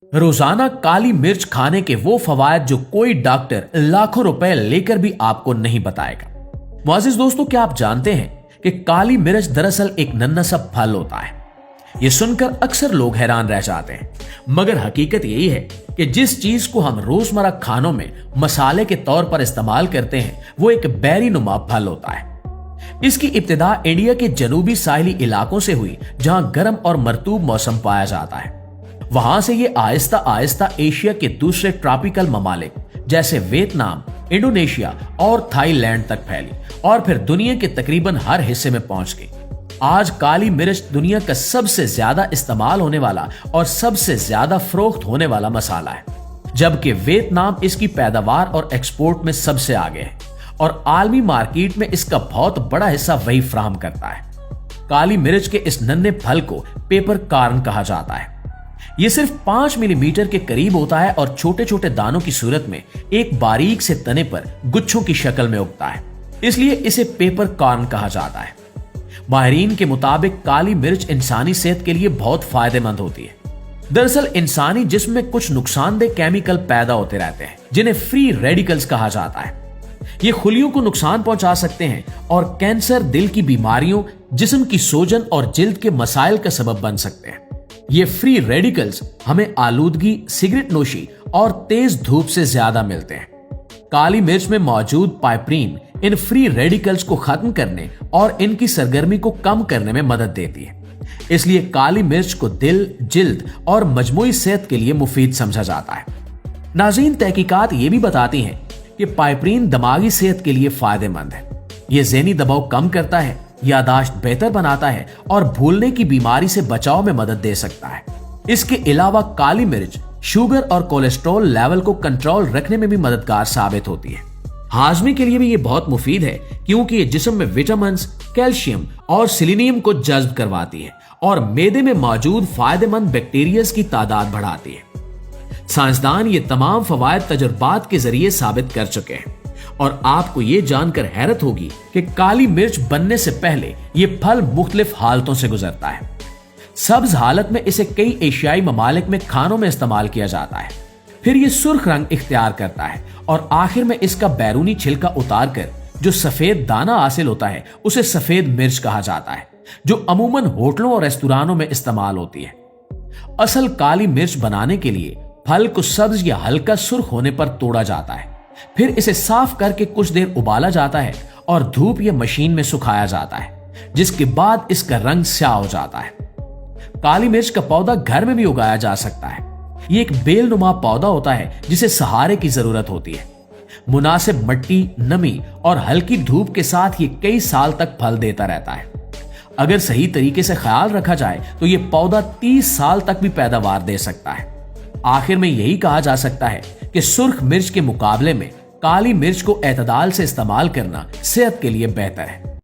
रोजाना काली मिर्च खाने के वो फवायद जो कोई डॉक्टर लाखों रुपए लेकर भी आपको नहीं बताएगा। मुअज़्ज़िज़ दोस्तों, क्या आप जानते हैं कि काली मिर्च दरअसल एक नन्हा सा फल होता है। ये सुनकर अक्सर लोग हैरान रह जाते हैं, मगर हकीकत यही है कि जिस चीज को हम रोजमर्रा खानों में मसाले के तौर पर इस्तेमाल करते हैं वो एक बेरी नुमा फल होता है। इसकी इब्तिदा इंडिया के जनूबी साहिली इलाकों से हुई, जहां गर्म और मरतूब मौसम पाया जाता है। वहां से ये आहिस्ता आहिस्ता एशिया के दूसरे ट्रॉपिकल ममालिक जैसे वियतनाम, इंडोनेशिया और थाईलैंड तक फैली और फिर दुनिया के तकरीबन हर हिस्से में पहुंच गई। आज काली मिर्च दुनिया का सबसे ज्यादा इस्तेमाल होने वाला और सबसे ज्यादा फरोख्त होने वाला मसाला है, जबकि वियतनाम इसकी पैदावार और एक्सपोर्ट में सबसे आगे है और आलमी मार्केट में इसका बहुत बड़ा हिस्सा वही फराहम करता है। काली मिर्च के इस नन्हे फल को पेपर कार्न कहा जाता है। यह सिर्फ 5 मिलीमीटर के करीब होता है और छोटे छोटे दानों की सूरत में एक बारीक से तने पर गुच्छों की शक्ल में उगता है, इसलिए इसे पेपर कार्न कहा जाता है। माहिरीन के मुताबिक काली मिर्च इंसानी सेहत के लिए बहुत फायदेमंद होती है। दरअसल इंसानी जिस्म में कुछ नुकसानदेह केमिकल पैदा होते रहते हैं जिन्हें फ्री रेडिकल्स कहा जाता है। ये खुलियों को नुकसान पहुंचा सकते हैं और कैंसर, दिल की बीमारियों, जिस्म की सोजन और जिल्द के मसाइल का सबब बन सकते हैं। ये फ्री रेडिकल्स हमें आलूदगी, सिगरेट नोशी और तेज धूप से ज्यादा मिलते हैं। काली मिर्च में मौजूद पाइपरीन इन फ्री रेडिकल्स को खत्म करने और इनकी सरगर्मी को कम करने में मदद देती है। इसलिए काली मिर्च को दिल, जिल्द और मजमूई सेहत के लिए मुफीद समझा जाता है। नाज़रीन, तहकीकात ये भी बताती हैं कि पाइपरीन दिमागी सेहत के लिए फायदेमंद है। ये ज़हनी दबाव कम करता है, यादाश्त बेहतर बनाता है और भूलने की बीमारी से बचाव में मदद दे सकता है। इसके अलावा काली मिर्च शुगर और कोलेस्ट्रॉल लेवल को कंट्रोल रखने में भी मददगार साबित होती है। हाजमे के लिए भी ये बहुत मुफीद है क्योंकि ये जिस्म में विटामिन, कैल्शियम और सेलेनियम को जज्ब करवाती है और मेदे में मौजूद फायदेमंद बैक्टीरिया की तादाद बढ़ाती है। साइंसदान ये तमाम फवायद तजुर्बात के जरिए साबित कर चुके हैं और आपको ये जानकर हैरत होगी कि काली मिर्च बनने से पहले ये फल मुख्तलिफ हालतों से गुजरता है। सब्ज हालत में इसे कई एशियाई ममालिक में खानों में इस्तेमाल किया जाता है, फिर ये सुर्ख रंग इख्तियार करता है और आखिर में इसका बैरूनी छिलका उतार कर जो सफेद दाना हासिल होता है उसे सफेद मिर्च कहा जाता है, जो अमूमन होटलों और रेस्तुरानों में इस्तेमाल होती है। असल काली मिर्च बनाने के लिए फल को सब्ज या हल्का सुर्ख होने पर तोड़ा जाता है, फिर इसे साफ करके कुछ देर उबाला जाता है और धूप या मशीन में सुखाया जाता है, जिसके बाद इसका रंग स्याह हो जाता है। काली मिर्च का पौधा घर में भी उगाया जा सकता है। ये एक बेलनुमा पौधा होता है जिसे सहारे की जरूरत होती है। मुनासिब मिट्टी, नमी और हल्की धूप के साथ ये कई साल तक फल देता रहता है। अगर सही तरीके से ख्याल रखा जाए तो ये पौधा 30 साल तक भी पैदावार दे सकता है। आखिर में यही कहा जा सकता है कि सुर्ख मिर्च के मुकाबले में काली मिर्च को एतदाल से इस्तेमाल करना सेहत के लिए बेहतर है।